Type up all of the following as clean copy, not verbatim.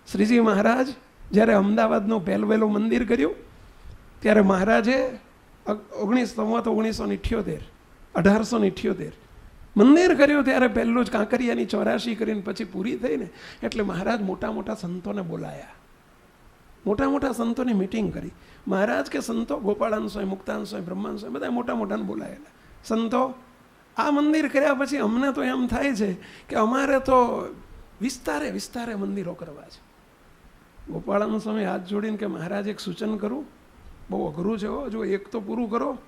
શ્રીજી મહારાજ જ્યારે અમદાવાદનું પહેલું મંદિર કર્યું ત્યારે મહારાજે 1878 મંદિર કર્યું ત્યારે પહેલું જ કાંકરિયાની 84 કરીને પછી પૂરી થઈ ને એટલે મહારાજ મોટા મોટા સંતોને બોલાયા, મોટા મોટા સંતોની મિટિંગ કરી. મહારાજ કે સંતો ગોપાળાન સ્વામી, મુક્તાન સ્વામી, બ્રહ્માન સ્વામી બધા મોટા મોટાને બોલાયેલા. સંતો આ મંદિર કર્યા પછી અમને તો એમ થાય છે કે અમારે તો વિસ્તારે વિસ્તારે મંદિરો કરવા છે. ગોપાળાન સ્વામી હાથ જોડીને કે મહારાજ એક સૂચન કરું, બહુ અઘરું છે હો, જો એક તો પૂરું કરો.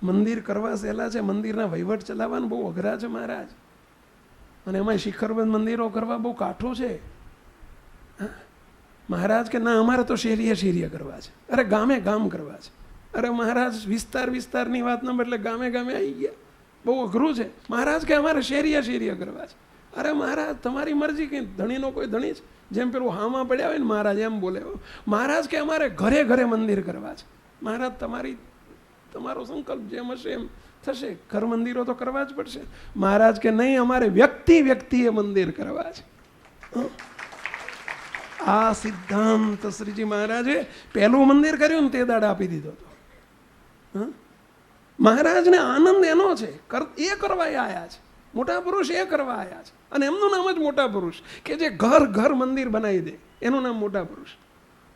મંદિર કરવા સહેલા છે, મંદિરના વહીવટ ચલાવવાનું બહુ અઘરા છે મહારાજ, અને એમાં શિખરબંધ મંદિરો કરવા બહુ કાઠું છે. મહારાજ કે ના અમારે તો શેરીએ કરવા છે, અરે ગામે ગામ કરવા છે. અરે મહારાજ વિસ્તારની વાતના બદલે ગામે ગામે આવી ગયા, બહુ અઘરું છે. મહારાજ કે અમારે શેરીએ કરવા છે. અરે મહારાજ તમારી મરજી, કે ધણીનો કોઈ ધણી છે, જેમ પેલું હામાં પડ્યા હોય ને મહારાજ એમ બોલે. મહારાજ કે અમારે ઘરે ઘરે મંદિર કરવા છે. મહારાજ તમારો સંકલ્પ જેમ હશે એમ થશે, ઘર મંદિરો તો કરવા જ પડશે. મહારાજ કે નહીં, અમારે વ્યક્તિએ મંદિર કરવા છે. આ સિદ્ધાંત શ્રીજી મહારાજે પહેલું મંદિર કર્યું ને તે દાડે આપી દીધો હતો. મહારાજને આનંદ એનો છે, એ કરવા આવ્યા છે. મોટા પુરુષ એ કરવા આવ્યા છે, અને એમનું નામ જ મોટા પુરુષ, કે જે ઘર મંદિર બનાવી દે એનું નામ મોટા પુરુષ.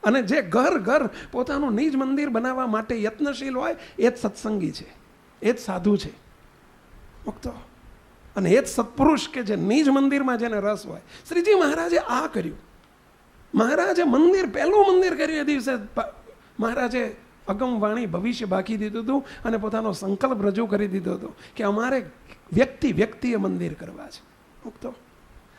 અને જે ઘર પોતાનું નિજ મંદિર બનાવવા માટે યત્નશીલ હોય એ જ સત્સંગી છે, એ જ સાધુ છે, મુક્તો, અને એ જ સત્પુરુષ કે જે નિજ મંદિરમાં જેને રસ હોય. શ્રીજી મહારાજે આ કર્યું. મહારાજે પહેલું મંદિર કર્યું એ દિવસે મહારાજે અગમવાણી ભવિષ્ય બાકી દીધું હતું અને પોતાનો સંકલ્પ રજૂ કરી દીધો હતો કે અમારે વ્યક્તિએ મંદિર કરવા છે. મુક્તો,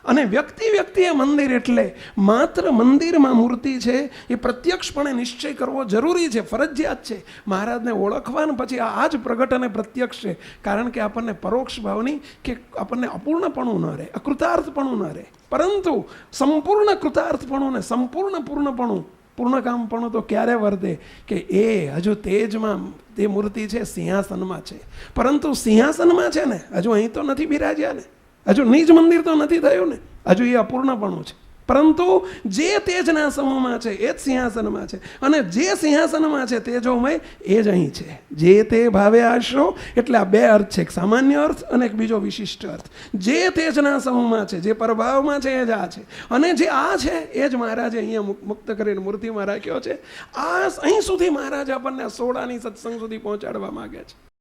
અને વ્યક્તિએ મંદિર એટલે માત્ર મંદિરમાં મૂર્તિ છે એ પ્રત્યક્ષપણે નિશ્ચય કરવો જરૂરી છે, ફરજિયાત છે. મહારાજને ઓળખવાનું પછી આ જ પ્રગટ અને પ્રત્યક્ષ છે, કારણ કે આપણને પરોક્ષ ભાવની કે આપણને અપૂર્ણપણું ન રહે, અકૃતાર્થપણું ન રહે, પરંતુ સંપૂર્ણ કૃતાર્થપણું ને સંપૂર્ણ પૂર્ણકામપણું તો ક્યારે વર્તે કે એ હજુ તેજમાં તે મૂર્તિ છે, સિંહાસનમાં છે. પરંતુ સિંહાસનમાં છે ને, હજુ અહીં તો નથી બિરાજ્યા ને, હજુ નિજ મંદિર તો નથી થયું ને, હજુ એ અપૂર્ણપણું છે. પરંતુ જે તેજના સમૂહમાં છે એ જ સિંહાસનમાં છે, અને જે સિંહાસનમાં છે તેજોમય એ જ અહીં છે. જે તે ભાવે આશરો, એટલે આ બે અર્થ છે, એક સામાન્ય અર્થ અને એક બીજો વિશિષ્ટ અર્થ. જે તેજના સમૂહમાં છે, જે પ્રભાવમાં છે એ જ આ છે, અને જે આ છે એ જ મહારાજે અહીંયા મુક્ત કરીને મૂર્તિમાં રાખ્યો છે. આ અહીં સુધી મહારાજ આપણને સોડાની સત્સંગ સુધી પહોંચાડવા માંગે છે.